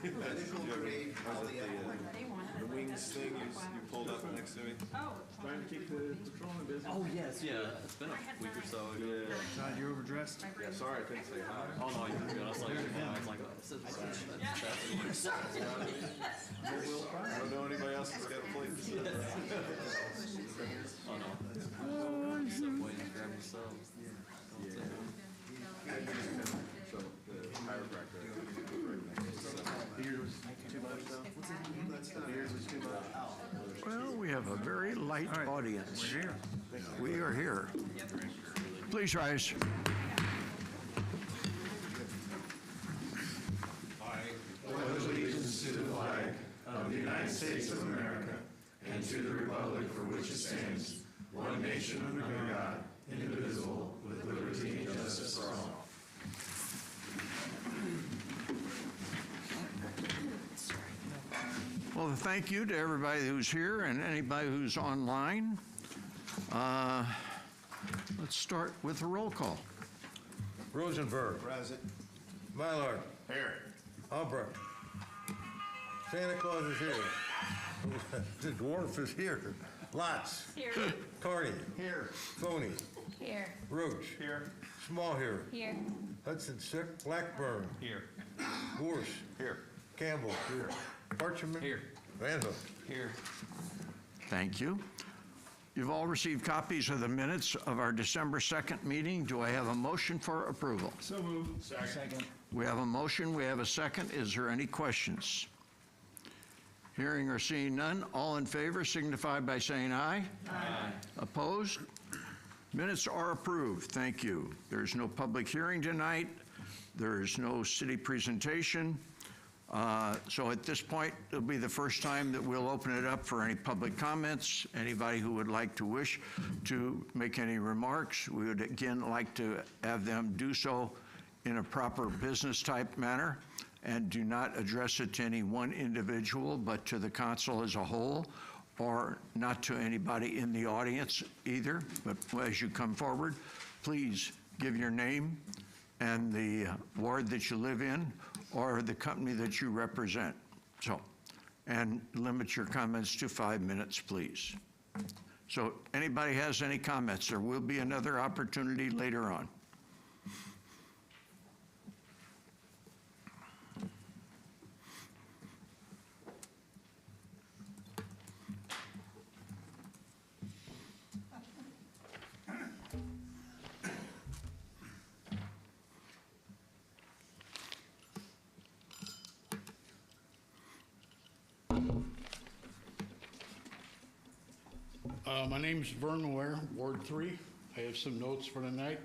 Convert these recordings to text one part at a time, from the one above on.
Medical grade polyethylene. The wings thing you pulled up next to me? Trying to keep the patrolman busy. Oh, yes, yeah. It's been a week or so ago. Yeah. Todd, you're overdressed. Yeah, sorry, I couldn't say hi. Oh, no, you're good. I was like, this is I don't know anybody else that's got a plate. Oh, no. Subway and grab yourself. So, the chiropractor. Beers was too much though. Beers was too much. Well, we have a very light audience. We're here. We are here. Please rise. Pledge allegiance to the flag of the United States of America and to the republic for which it stands, one nation under God, indivisible, with liberty and justice for all. Well, thank you to everybody who's here and anybody who's online. Let's start with a roll call. Rosenberg. Present. Mylard. Here. Albrecht. Santa Claus is here. The dwarf is here. Lots. Here. Carney. Here. Phony. Here. Roach. Here. Small here. Here. Hudson Sick. Blackburn. Here. Gorse. Here. Campbell. Here. Parchman. Here. Van Hook. Here. Thank you. You've all received copies of the minutes of our December 2nd meeting. Do I have a motion for approval? So moved. Second. We have a motion, we have a second. Is there any questions? Hearing or seeing none, all in favor signify by saying aye. Aye. Opposed? Minutes are approved. Thank you. There's no public hearing tonight. There is no city presentation. So at this point, it'll be the first time that we'll open it up for any public comments. Anybody who would like to wish to make any remarks, we would again like to have them do so in a proper business type manner and do not address it to any one individual, but to the council as a whole, or not to anybody in the audience either. But as you come forward, please give your name and the ward that you live in or the company that you represent. So, and limit your comments to 5 minutes, please. So anybody has any comments? There will be another opportunity later on. My name's Vern Ware, Ward 3. I have some notes for tonight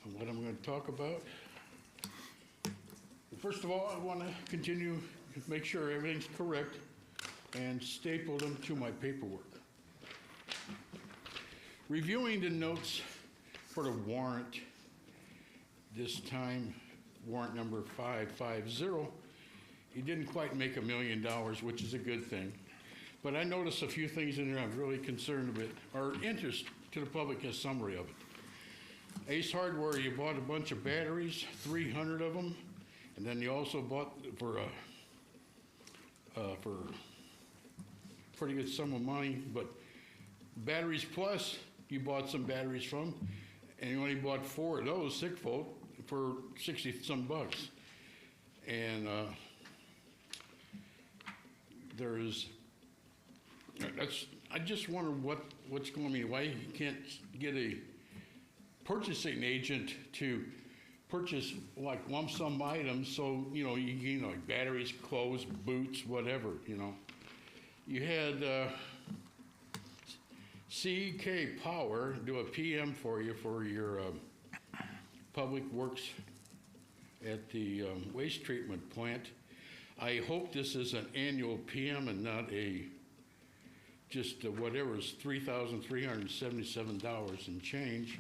on what I'm going to talk about. First of all, I want to continue to make sure everything's correct and staple them to my paperwork. Reviewing the notes for the warrant, this time warrant number 550, he didn't quite make $1 million, which is a good thing. But I noticed a few things in there I'm really concerned with, or interest to the public, a summary of it. Ace Hardware, you bought a bunch of batteries, 300 of them, and then you also bought for pretty good sum of money, but Batteries Plus, you bought some batteries from, and you only bought 4 of those 6 volt for 60 some bucks. And I just wonder what's going on, why you can't get a purchasing agent to purchase like lump sum items, so you know like batteries, clothes, boots, whatever. You had CEK Power do a PM for you for your public works at the waste treatment plant. I hope this is an annual PM and not just whatever is $3,377 and change.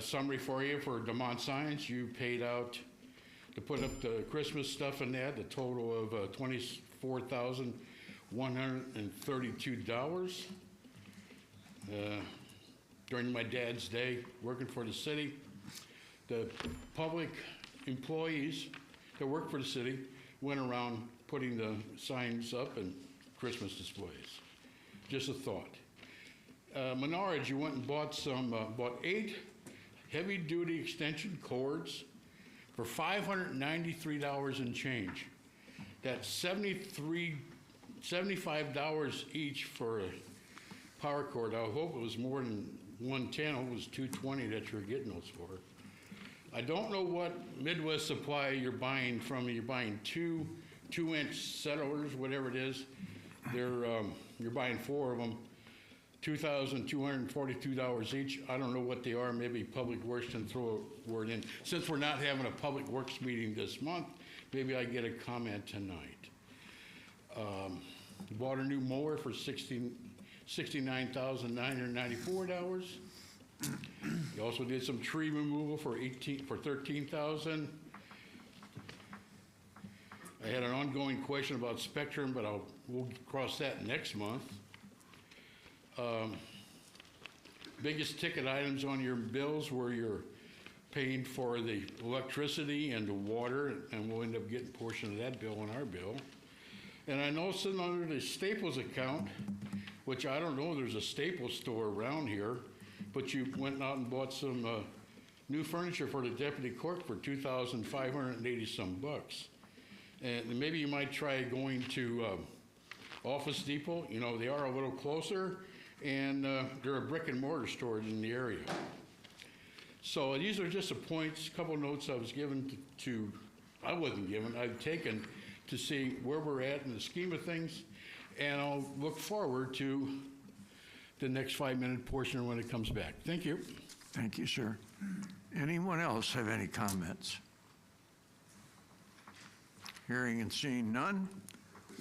Summary for you for Demont Science, you paid out to put up the Christmas stuff in that, a total of $24,132. During my dad's day working for the city, the public employees that work for the city went around putting the signs up and Christmas displays. Just a thought. Menards, you went and bought 8 heavy-duty extension cords for $593 and change. That's $75 each for a power cord. I hope it was more than 110. I hope it was 220 that you're getting those for. I don't know what Midwest Supply you're buying from. You're buying 2-inch settlers, whatever it is. You're buying 4 of them, $2,242 each. I don't know what they are. Maybe Public Works can throw a word in. Since we're not having a Public Works meeting this month, maybe I get a comment tonight. Bought a new mower for $69,994. You also did some tree removal for $13,000. I had an ongoing question about Spectrum, but we'll cross that next month. Biggest ticket items on your bills were you're paying for the electricity and the water, and we'll end up getting a portion of that bill on our bill. And I noticed under the Staples account, which I don't know, there's a Staples store around here, but you went out and bought some new furniture for the deputy clerk for $2,580 some bucks. And maybe you might try going to Office Depot. You know, they are a little closer, and they're a brick and mortar store in the area. So these are just a couple of notes I was given I wasn't given, I've taken to see where we're at in the scheme of things, and I'll look forward to the next 5-minute portion when it comes back. Thank you. Thank you, sir. Anyone else have any comments? Hearing and seeing none,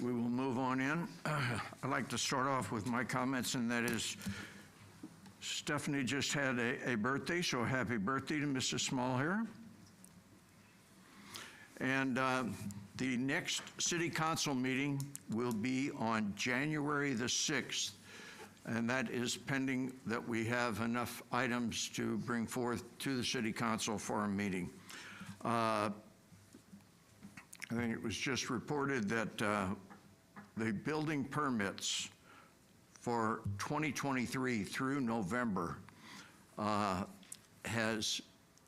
we will move on in. I'd like to start off with my comments, and that is Stephanie just had a birthday, so happy birthday to Mrs. Smallhair. And the next city council meeting will be on January the 6th, and that is pending that we have enough items to bring forth to the city council for a meeting. I think it was just reported that the building permits for 2023 through November has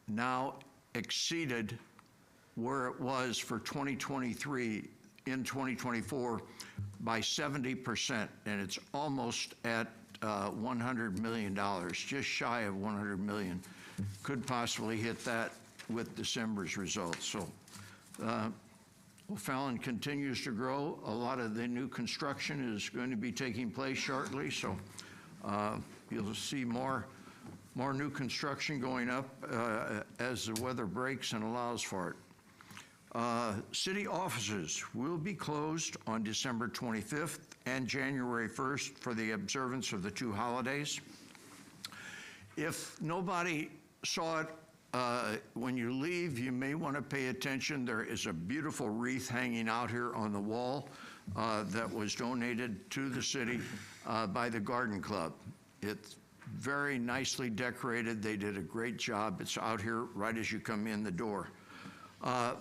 now exceeded where it was for 2023 in 2024 by 70%, and it's almost at $100 million, just shy of $100 million. Could possibly hit that with December's results. So O'Fallon continues to grow. A lot of the new construction is going to be taking place shortly, so you'll see more new construction going up as the weather breaks and allows for it. City offices will be closed on December 25th and January 1st for the observance of the 2 holidays. If nobody saw it when you leave, you may want to pay attention. There is a beautiful wreath hanging out here on the wall that was donated to the city by the Garden Club. It's very nicely decorated. They did a great job. It's out here right as you come in the door.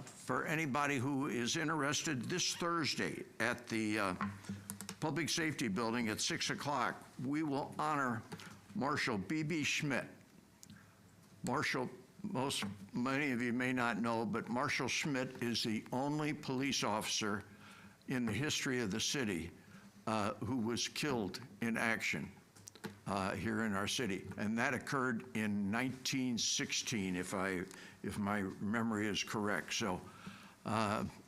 For anybody who is interested, this Thursday at the Public Safety Building at 6 o'clock, we will honor Marshal B.B. Schmidt. Marshal, many of you may not know, but Marshal Schmidt is the only police officer in the history of the city who was killed in action here in our city. And that occurred in 1916, if my memory is correct. So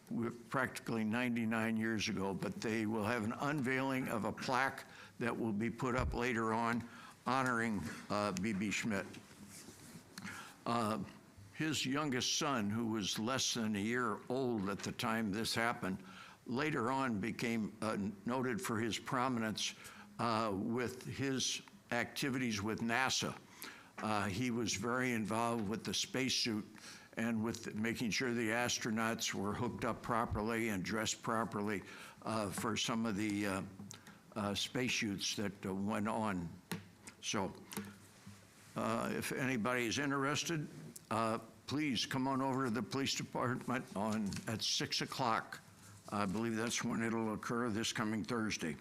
we're practically 99 years ago, but they will have an unveiling of a plaque that will be put up later on honoring B.B. Schmidt. His youngest son, who was less than a year old at the time this happened, later on became noted for his prominence with his activities with NASA. He was very involved with the spacesuit and with making sure the astronauts were hooked up properly and dressed properly for some of the spacesuits that went on. So if anybody is interested, please come on over to the police department at 6 o'clock. I believe that's when it'll occur, this coming Thursday.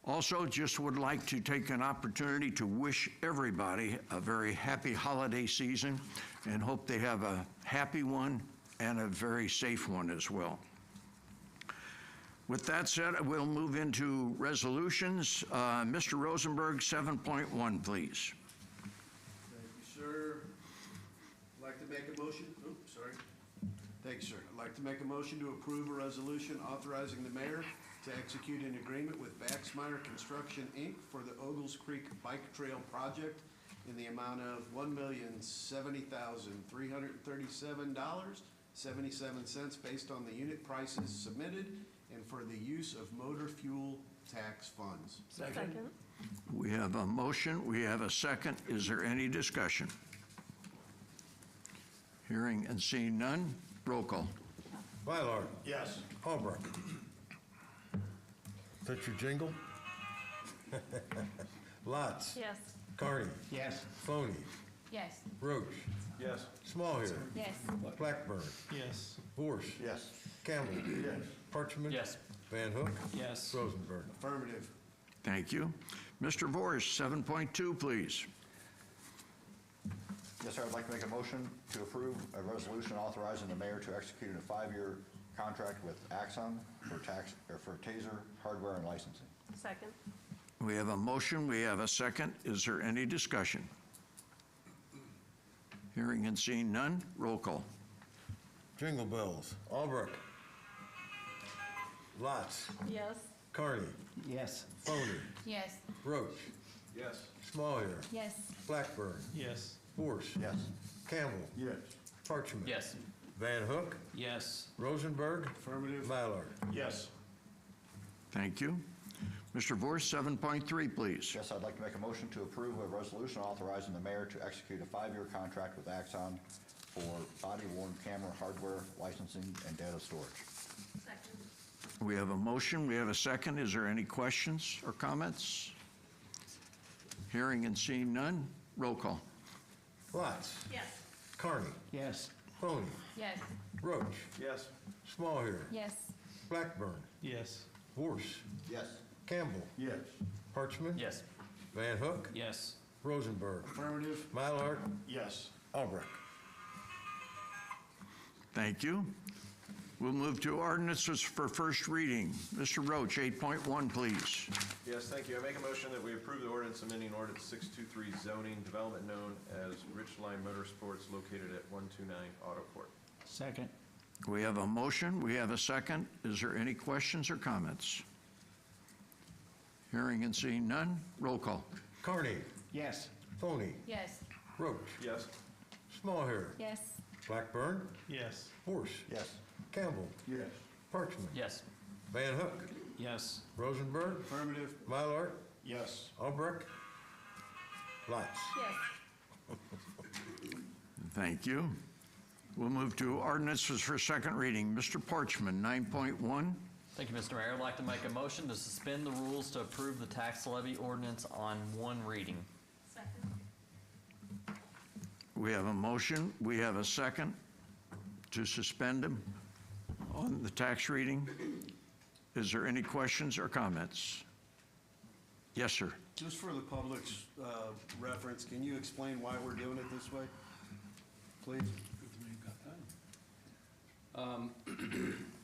Also, just would like to take an opportunity to wish everybody a very happy holiday season and hope they have a happy one and a very safe one as well. With that said, we'll move into resolutions. Mr. Rosenberg, 7.1, please. Thank you, sir. I'd like to make a motion, oops, sorry. Thank you, sir. I'd like to make a motion to approve a resolution authorizing the mayor to execute an agreement with Baxmeyer Construction, Inc. for the Ogles Creek Bike Trail Project in the amount of $1,070,337.77 based on the unit prices submitted and for the use of motor fuel tax funds. Second. We have a motion, we have a second. Is there any discussion? Hearing and seeing none, roll call. Mylard. Yes. Albrecht. Is that your jingle? Lotz. Yes. Carney. Yes. Foney. Yes. Roach. Yes. Smallhair. Yes. Blackburn. Yes. Vorse. Yes. Campbell. Yes. Parchman. Yes. Van Hook. Yes. Rosenberg. Affirmative. Thank you. Mr. Vorse, 7.2, please. Yes, sir. I'd like to make a motion to approve a resolution authorizing the mayor to execute a 5-year contract with Axon for TASER hardware and licensing. Second. We have a motion, we have a second. Is there any discussion? Hearing and seeing none, roll call. Jingle bells. Albrecht. Lotz. Yes. Carney. Yes. Foney. Yes. Roach. Yes. Smallhair. Yes. Blackburn. Yes. Vorse. Yes. Campbell. Yes. Parchman. Yes. Van Hook. Yes. Rosenberg. Affirmative. Mallard. Yes. Thank you. Mr. Vorse, 7.3, please. Yes, I'd like to make a motion to approve a resolution authorizing the mayor to execute a 5-year contract with Axon for body-worn camera hardware licensing and data storage. Second. We have a motion, we have a second. Is there any questions or comments? Hearing and seeing none, roll call. Lotz. Yes. Carney. Yes. Foney. Yes. Roach. Yes. Smallhair. Yes. Blackburn. Yes. Vorse. Yes. Campbell. Yes. Parchman. Yes. Van Hook. Yes. Rosenberg. Affirmative. Mallard. Yes. Albrecht. Thank you. We'll move to ordinances for first reading. Mr. Roach, 8.1, please. Yes, thank you. I make a motion that we approve the ordinance amending ordinance 623 zoning development known as Richline Motorsports located at 129 Auto Court. Second. We have a motion, we have a second. Is there any questions or comments? Hearing and seeing none, roll call. Carney. Yes. Foney. Yes. Roach. Yes. Smallhair. Yes. Blackburn. Yes. Vorse. Yes. Campbell. Yes. Parchman. Yes. Van Hook. Yes. Rosenberg. Affirmative. Mallard. Yes. Albrecht. Lotz. Yes. Thank you. We'll move to ordinances for second reading. Mr. Parchman, 9.1. Thank you, Mr. Mayor. I'd like to make a motion to suspend the rules to approve the tax levy ordinance on one reading. Second. We have a motion, we have a second to suspend them on the tax reading. Is there any questions or comments? Yes, sir. Just for the public's reference, can you explain why we're doing it this way? Please.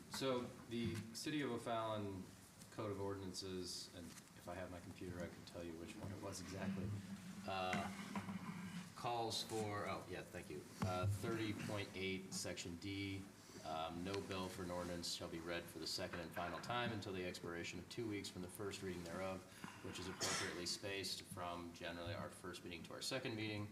So the City of O'Fallon Code of Ordinances, and if I have my computer, I can tell you which one it was exactly, calls for, oh, yeah, thank you, 30.8, Section D, no bill for an ordinance shall be read for the second and final time until the expiration of 2 weeks from the first reading thereof, which is appropriately spaced from generally our first meeting to our second meeting.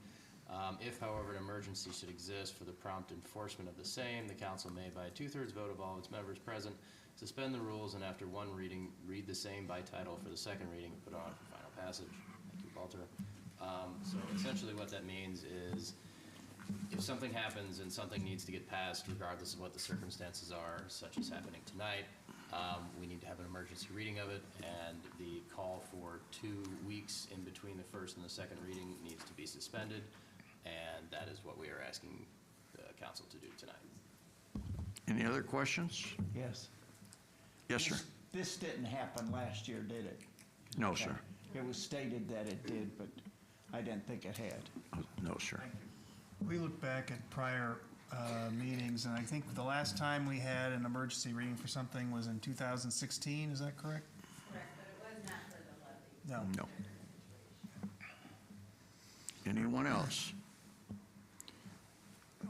If, however, an emergency should exist for the prompt enforcement of the same, the council may, by a 2/3 vote of all its members present, suspend the rules and after one reading, read the same by title for the second reading and put on for final passage. Thank you, Walter. So essentially what that means is if something happens and something needs to get passed, regardless of what the circumstances are, such as happening tonight, we need to have an emergency reading of it, and the call for 2 weeks in between the first and the second reading needs to be suspended, and that is what we are asking the council to do tonight. Any other questions? Yes. Yes, sir. This didn't happen last year, did it? No, Okay. sir. It was stated that it did, but I didn't think it had. No, sir. We look back at prior meetings, and I think the last time we had an emergency reading for something was in 2016, is that correct? Correct, but it was not for the levy. No. No. Anyone else?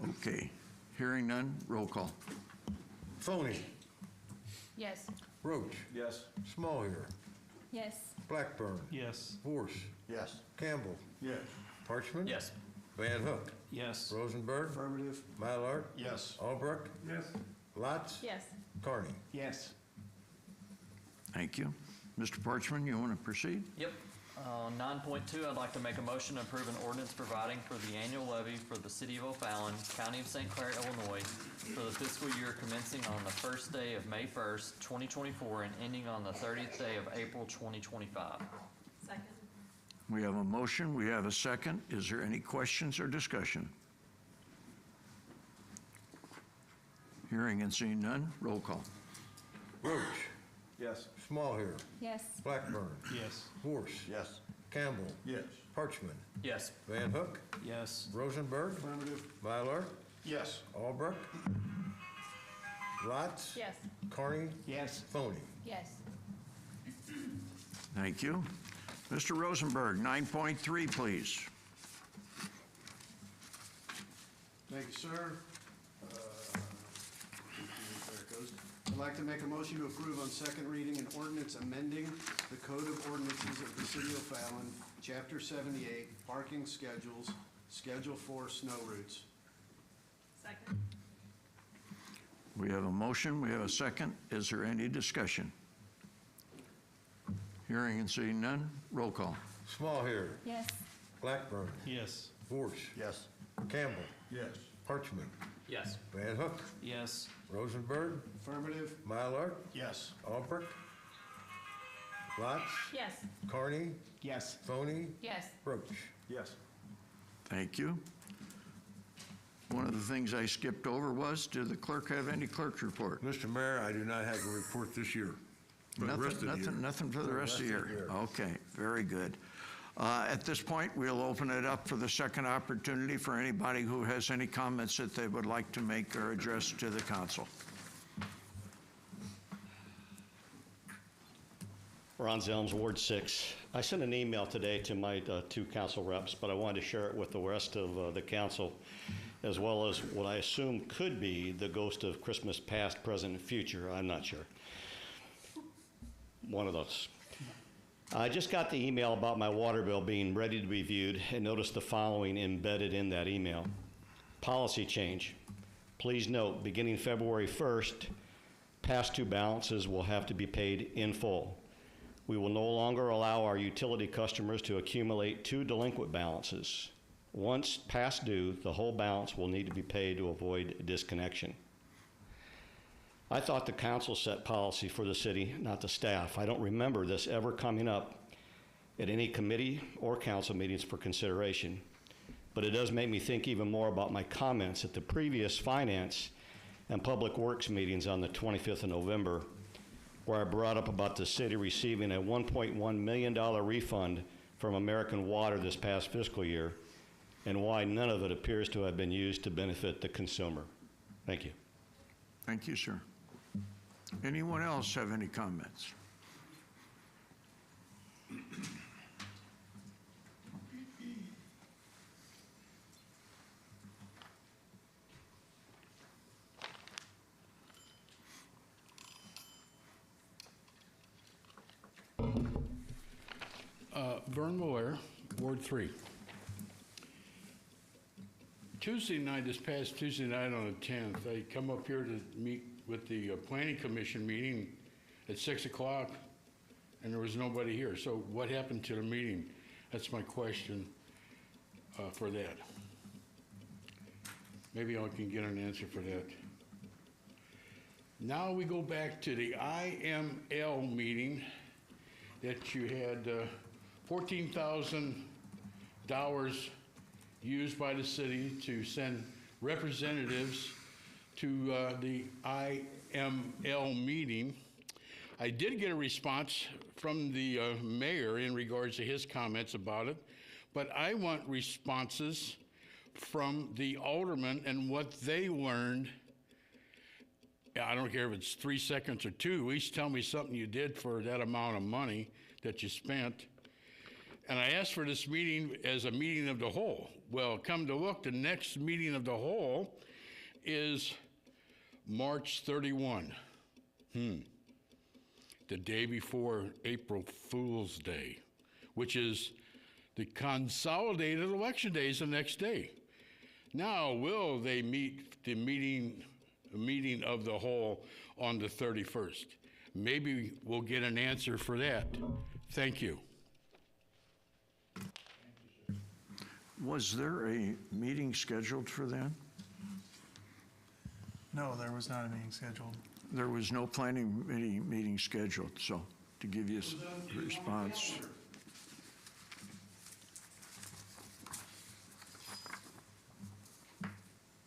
Okay. Hearing none, roll call. Phony, Yes. Roach, Yes. Smallhair, Yes. Blackburn, Yes. Vorse, Yes. Campbell, Yes. Parchman. Yes. Van Hook, Yes. Rosenberg, Affirmative. Mylard, Yes. Albrecht, Yes. Lotz, Yes. Carney. Yes. Thank you. Mr. Parchman, you want to proceed? Yep. 9.2, I'd like to make a motion to approve an ordinance providing for the annual levy for the City of O'Fallon, County of St. Clair, Illinois, for the fiscal year commencing on the first day of May 1st, 2024, and ending on the 30th day of April 2025. Second. We have a motion, we have a second. Is there any questions or discussion? Hearing and seeing none, roll call. Roach, Yes. Smallhair, Yes. Blackburn, Yes. Vorse, Yes. Campbell, Yes. Parchman, Yes. Van Hook, Yes. Rosenberg, Affirmative. Mylard, Yes. Albrecht, Lotz, Yes. Carney, Yes. Phony. Yes. Thank you. Mr. Rosenberg, 9.3, please. Thank you, sir. There it goes. I'd like to make a motion to approve on second reading an ordinance amending the Code of Ordinances of the City of Fallon, Chapter 78, Parking Schedules, Schedule 4, Snow Routes. Second. We have a motion, we have a second. Is there any discussion? Hearing and seeing none, roll call. Smallhair, Yes. Blackburn, Yes. Vorse, Yes. Campbell, Yes. Parchman, Yes. Van Hook, Yes. Rosenberg, Affirmative. Mylard, Yes. Albrecht, Lotz, Yes. Carney, Yes. Phony, Yes. Roach. Yes. Thank you. One of the things I skipped over was, did the clerk have any clerk's report? Mr. Mayor, I do not have a report this year. For the rest of the year. Nothing for the rest of the year? Okay, very good. At this point, we'll open it up for the second opportunity for anybody who has any comments that they would like to make or address to the council. Ron Zelms, Ward 6. I sent an email today to my two council reps, but I wanted to share it with the rest of the council, as well as what I assume could be the ghost of Christmas past, present, and future. I'm not sure. One of those. I just got the email about my water bill being ready to be viewed and noticed the following embedded in that email. Policy change. Please note, beginning February 1st, past due balances will have to be paid in full. We will no longer allow our utility customers to accumulate two delinquent balances. Once past due, the whole balance will need to be paid to avoid disconnection. I thought the council set policy for the city, not the staff. I don't remember this ever coming up at any committee or council meetings for consideration. But it does make me think even more about my comments at the previous Finance and Public Works meetings on the 25th of November, where I brought up about the city receiving a $1.1 million refund from American Water this past fiscal year, and why none of it appears to have been used to benefit the consumer. Thank you. Thank you, sir. Anyone else have any comments? Vern Moyer, Ward 3. Tuesday night, this past Tuesday night on the 10th, I come up here to meet with the Planning Commission meeting at 6 o'clock, and there was nobody here. So what happened to the meeting? That's my question for that. Maybe I can get an answer for that. Now we go back to the IML meeting that you had $14,000 used by the city to send representatives to the IML meeting. I did get a response from the mayor in regards to his comments about it, but I want responses from the aldermen and what they learned. I don't care if it's 3 seconds or 2, at least tell me something you did for that amount of money that you spent. And I asked for this meeting as a meeting of the whole. Well, come to look, the next meeting of the whole is March 31. The day before April Fool's Day, which is the consolidated election day is the next day. Now, will they meet the meeting of the whole on the 31st? Maybe we'll get an answer for that. Thank you. Was there a meeting scheduled for then? No, there was not a meeting scheduled. There was no planning meeting scheduled, so to give you a response.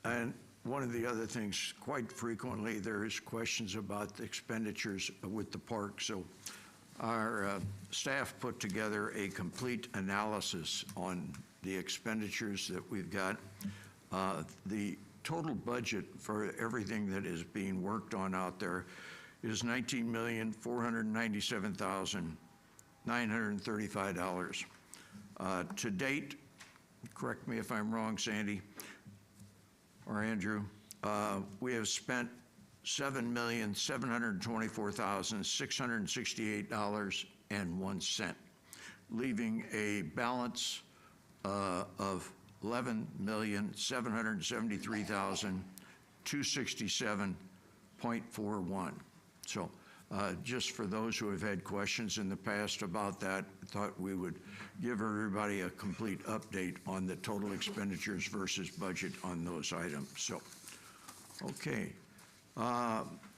And one of the other things, quite frequently, there is questions about the expenditures with the park. So our staff put together a complete analysis on the expenditures that we've got. The total budget for everything that is being worked on out there is $19,497,935. To date, correct me if I'm wrong, Sandy or Andrew, we have spent $7,724,668.01, leaving a balance of $11,773,267.41. So just for those who have had questions in the past about that, I thought we would give everybody a complete update on the total expenditures versus budget on those items. So, okay.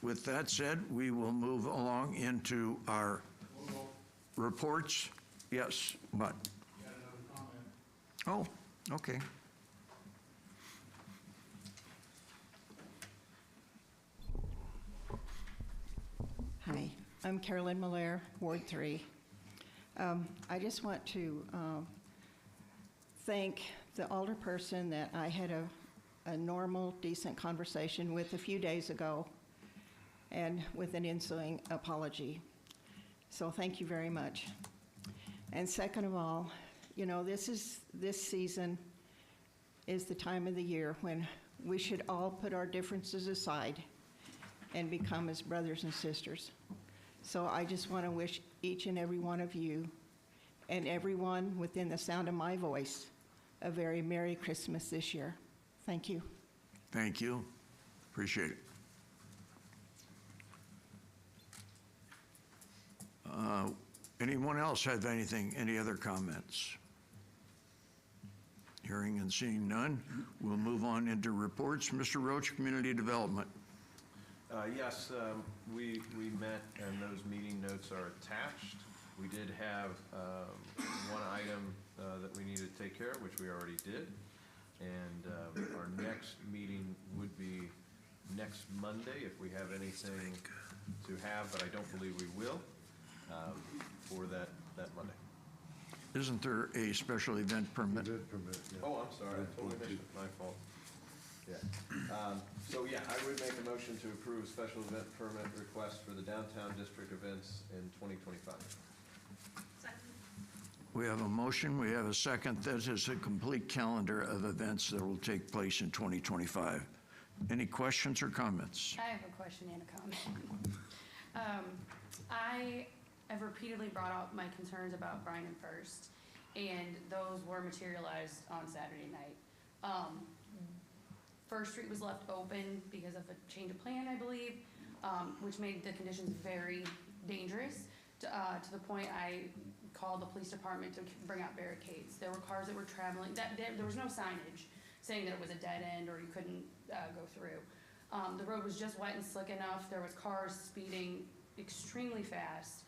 With that said, we will move along into our reports. Yes, but. Oh, okay. Hi, I'm Carolyn Miller, Ward 3. I just want to thank the alderperson that I had a normal, decent conversation with a few days ago, and with an ensuing apology. So thank you very much. And second of all, you know, this season is the time of the year when we should all put our differences aside and become as brothers and sisters. So I just want to wish each and every one of you and everyone within the sound of my voice a very Merry Christmas this year. Thank you. Thank you. Appreciate it. Anyone else have anything, any other comments? Hearing and seeing none, we'll move on into reports. Mr. Roach, Community Development. Yes, we met, and those meeting notes are attached. We did have one item that we needed to take care of, which we already did. And our next meeting would be next Monday, if we have anything to have, but I don't believe we will, for that Monday. Isn't there a special event permit? Oh, I'm sorry, I totally missed it, my fault. Yeah. So yeah, I would make a motion to approve a special event permit request for the downtown district events in 2025. We have a motion, we have a second. That is a complete calendar of events that will take place in 2025. Any questions or comments? I have a question and a comment. I have repeatedly brought up my concerns about Bryan and First, and those were materialized on Saturday night. First Street was left open because of a change of plan, I believe, which made the conditions very dangerous to the point I called the police department to bring out barricades. There were cars that were traveling, there was no signage saying that it was a dead end or you couldn't go through. The road was just wet and slick enough. There was cars speeding extremely fast.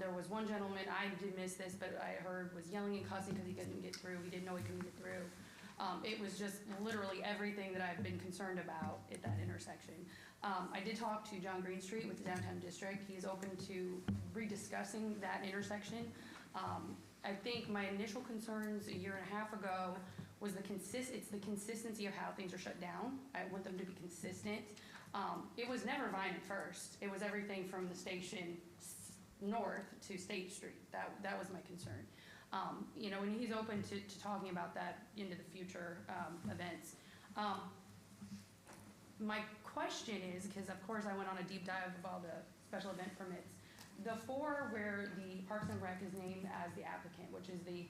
There was one gentleman, I did miss this, but I heard was yelling and cussing because he couldn't get through. He didn't know he couldn't get through. It was just literally everything that I've been concerned about at that intersection. I did talk to John Greenstreet with the Downtown District. He's open to rediscussing that intersection. I think my initial concerns a year and a half ago was it's the consistency of how things are shut down. I want them to be consistent. It was never Vine at first. It was everything from the station north to State Street. That was my concern. You know, and he's open to talking about that into the future events. My question is, because of course I went on a deep dive of all the special event permits, the 4 where the Parks and Rec is named as the applicant, which is the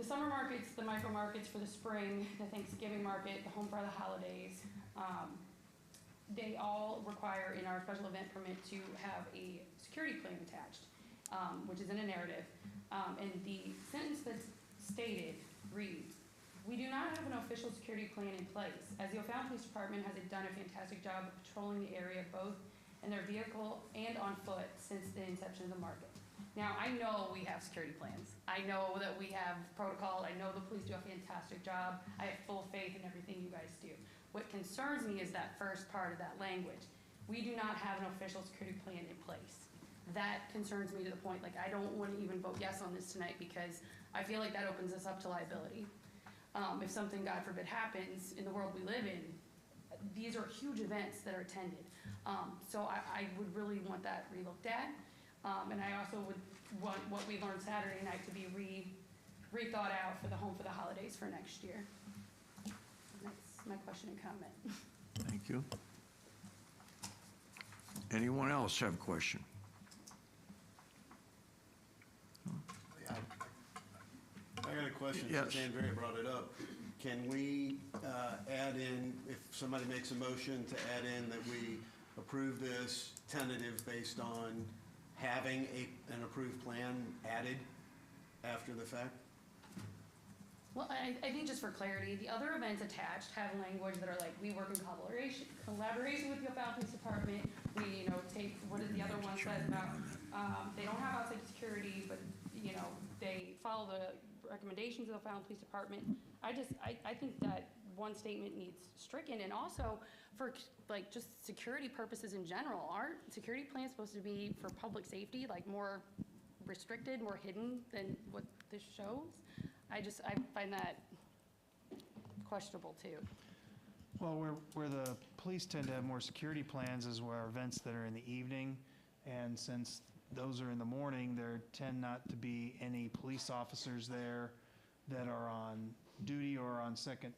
summer markets, the micro markets for the spring, the Thanksgiving market, the home for the holidays, they all require in our special event permit to have a security plan attached, which is in a narrative. And the sentence that's stated reads, "We do not have an official security plan in place, as the O'Fallon Police Department has done a fantastic job of patrolling the area both in their vehicle and on foot since the inception of the market." Now, I know we have security plans. I know that we have protocol. I know the police do a fantastic job. I have full faith in everything you guys do. What concerns me is that first part of that language. We do not have an official security plan in place. That concerns me to the point, like, I don't want to even vote yes on this tonight because I feel like that opens us up to liability. If something, God forbid, happens in the world we live in, these are huge events that are attended. So I would really want that relooked at. And I also would want what we learned Saturday night to be rethought out for the home for the holidays for next year. That's my question and comment. Thank you. Anyone else have a question? I got a question. Yes. Since Andrea brought it up. Can we add in, if somebody makes a motion to add in that we approve this tentative based on having an approved plan added after the fact? Well, I think just for clarity, the other events attached have language that are like, we work in collaboration with the O'Fallon Police Department. We, take, what is the other one says about, they don't have outside security, but, they follow the recommendations of the O'Fallon Police Department. I think that one statement needs stricken, and also for just security purposes in general. Aren't security plans supposed to be for public safety, like more restricted, more hidden than what this shows? I find that questionable too. Well, where the police tend to have more security plans is where events that are in the evening, and since those are in the morning, there tend not to be any police officers there that are on duty or on second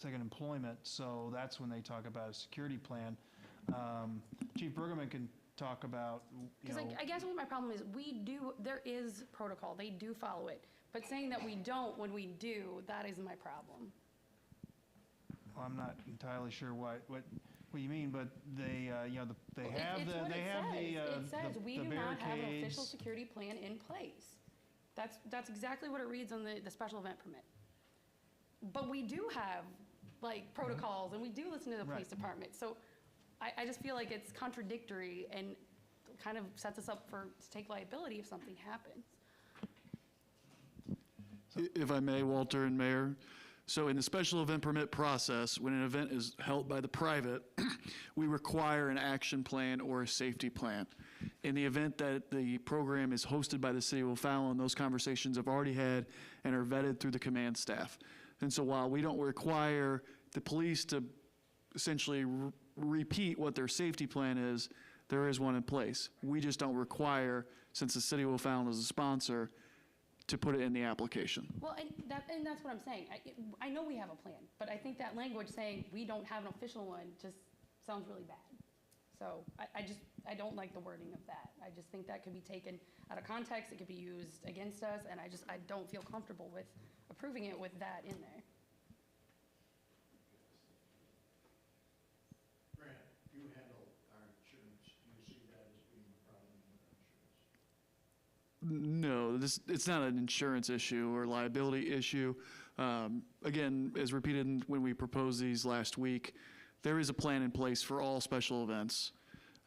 employment, so that's when they talk about a security plan. Chief Bergerman can talk about, Because I guess what my problem is, there is protocol, they do follow it, but saying that we don't when we do, that is my problem. Well, I'm not entirely sure what you mean, but they, they have It's the, what they have the it says, we the do not have an official barricades. security plan in place. That's exactly what it reads on the special event permit. But we do have, protocols, and we do listen to the police department, so I just feel like it's contradictory and kind of sets us up to take liability if something happens. If I may, Walter and Mayor, so in the special event permit process, when an event is held by the private, we require an action plan or a safety plan. In the event that the program is hosted by the City of O'Fallon, those conversations have already had and are vetted through the command staff. And so while we don't require the police to essentially repeat what their safety plan is, there is one in place. We just don't require, since the City of O'Fallon is a sponsor, to put it in the application. Well, and that's what I'm saying. I know we have a plan, but I think that language saying we don't have an official one just sounds really bad. So I don't like the wording of that. I just think that could be taken out of context. It could be used against us, and I don't feel comfortable with approving it with that in there. Grant, you handle our insurance. Do you see that as being a problem with insurance? No, it's not an insurance issue or liability issue. Again, as repeated when we proposed these last week, there is a plan in place for all special events.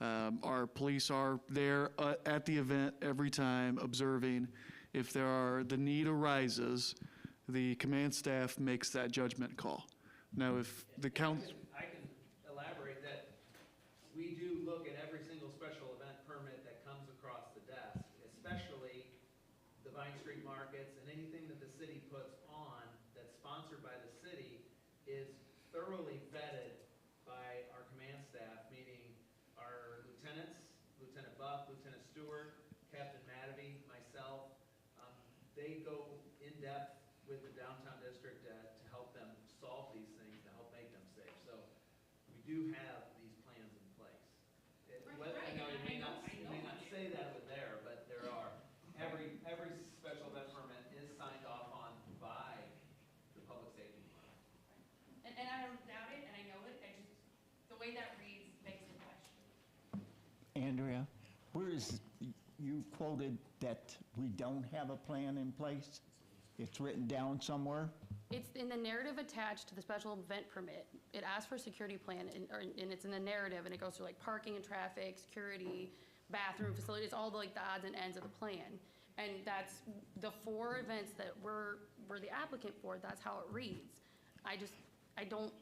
Our police are there at the event every time observing. If the need arises, The command staff makes that judgment call. Now, if the council, I can elaborate that we do look at every single special event permit that comes across the desk, especially the Vine Street markets, and anything that the city puts on that's sponsored by the city is thoroughly vetted by our command staff, meaning our lieutenants, Lieutenant Buff, Lieutenant Stewart, Captain Mattavy, myself. They go in depth with the downtown district to help them solve these things, to help make them safe. So we do have these plans in place. I know you may not say that with there, but there are. Every special event permit is signed off on by the public safety department. And I don't doubt it, and I know it, the way that reads makes me question. Andrea, you quoted that we don't have a plan in place? It's written down somewhere? It's in the narrative attached to the special event permit. It asks for a security plan, and it's in the narrative, and it goes through like parking and traffic, security, bathroom facilities, all the like the odds and ends of the plan. And that's the 4 events that we're the applicant for. That's how it reads. I don't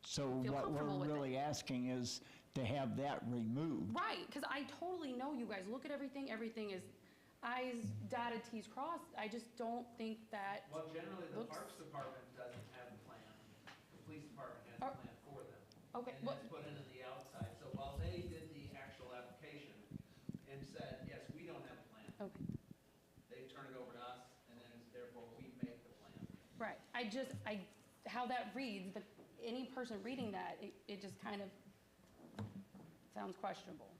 So feel what comfortable we're with really asking is to have that removed. Right, because I totally know you guys look at everything. Everything is I's dotted, T's crossed. I just don't think that. Well, generally, the looks- Parks Department doesn't have a plan. The police department has Are- a plan for them. Okay, And that's put into the outside. So while they did the actual application and said, yes, we don't have a plan, Okay. they turn it over to us, and then therefore we make the plan. Right. How that reads, any person reading that, it just kind of sounds questionable.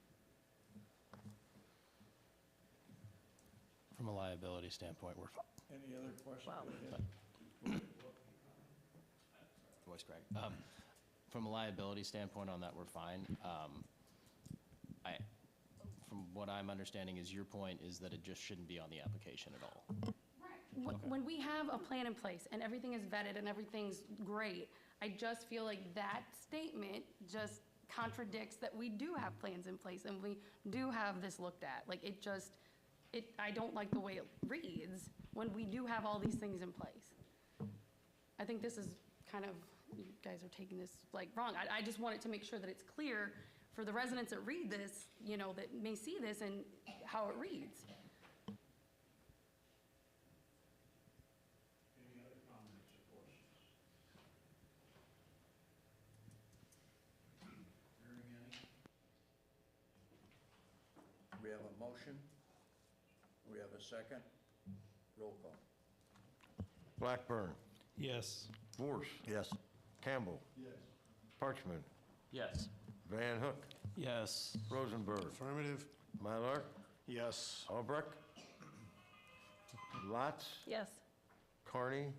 From a liability standpoint, we're fine. Any other questions? Voice crack. From a liability standpoint on that, we're fine. From what I'm understanding is your point is that it just shouldn't be on the application at all. When we have a plan in place and everything is vetted and everything's great, I just feel like that statement just contradicts that we do have plans in place and we do have this looked at. Like I don't like the way it reads when we do have all these things in place. I think this is kind of, you guys are taking this like wrong. I just wanted to make sure that it's clear for the residents that read this, that may see this and how it reads. Any other comments or questions? Hearing any? We have a motion. We have a second. Roll call. Blackburn. Yes. Vorse. Yes. Campbell. Yes. Parchman. Yes. Van Hook. Yes. Rosenberg. Affirmative. Mylar. Yes. Albrecht. Lotz. Yes. Carney.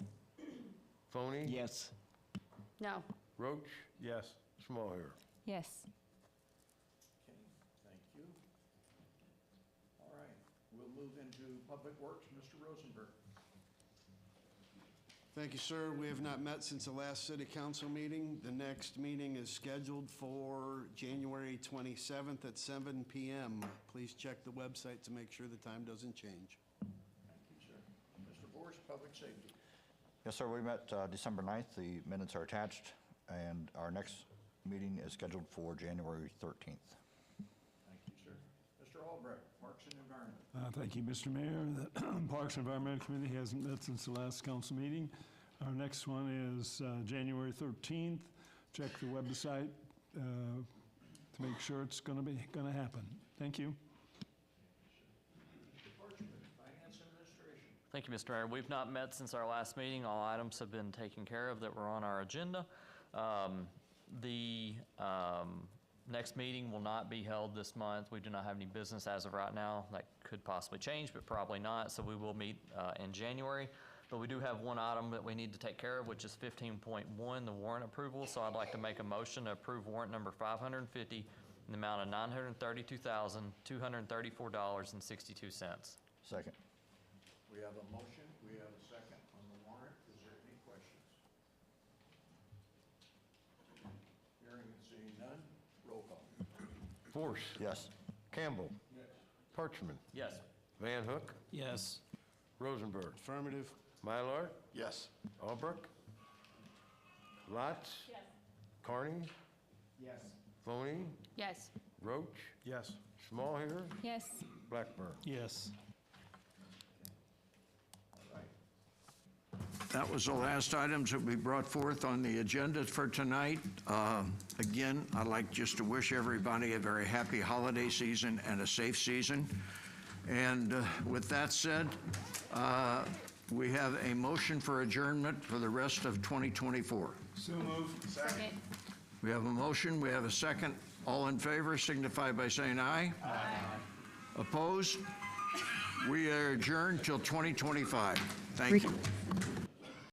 Foney. Yes. No. Roach. Yes. Smallhair. Yes. Okay, thank you. All right, we'll move into Public Works. Mr. Rosenberg. Thank you, sir. We have not met since the last city council meeting. The next meeting is scheduled for January 27th at 7 p.m. Please check the website to make sure the time doesn't change. Thank you, sir. Mr. Vorse, Public Safety. Yes, sir, we met December 9th. The minutes are attached, and our next meeting is scheduled for January 13th. Thank you, sir. Mr. Albrecht, Parks and Environment. Thank you, Mr. Mayor. The Parks and Environment Committee hasn't met since the last council meeting. Our next one is January 13th. Check the website to make sure it's going to happen. Thank you. Parchman, Finance and Administration. Thank you, Mr. Mayor. We've not met since our last meeting. All items have been taken care of that were on our agenda. The next meeting will not be held this month. We do not have any business as of right now. That could possibly change, but probably not. So we will meet in January. But we do have one item that we need to take care of, which is 15.1, the warrant approval. So I'd like to make a motion to approve warrant number 550 in the amount of $932,234.62. Second. We have a motion, we have a second on the warrant. Is there any questions? Hearing and seeing none, roll call. Vorse. Yes. Campbell. Yes. Parchman. Yes. Van Hook. Yes. Rosenberg. Affirmative. Mylar? Yes. Albrecht? Lotz? Yes. Carney? Yes. Foney? Yes. Roach? Yes. Small here? Yes. Blackburn? Yes. That was the last items that we brought forth on the agenda for tonight. Again, I'd like just to wish everybody a very happy holiday season and a safe season. And with that said, we have a motion for adjournment for the rest of 2024. So moved. Second. We have a motion, we have a second. All in favor signify by saying aye. Aye. Opposed? We are adjourned till 2025. Thank you.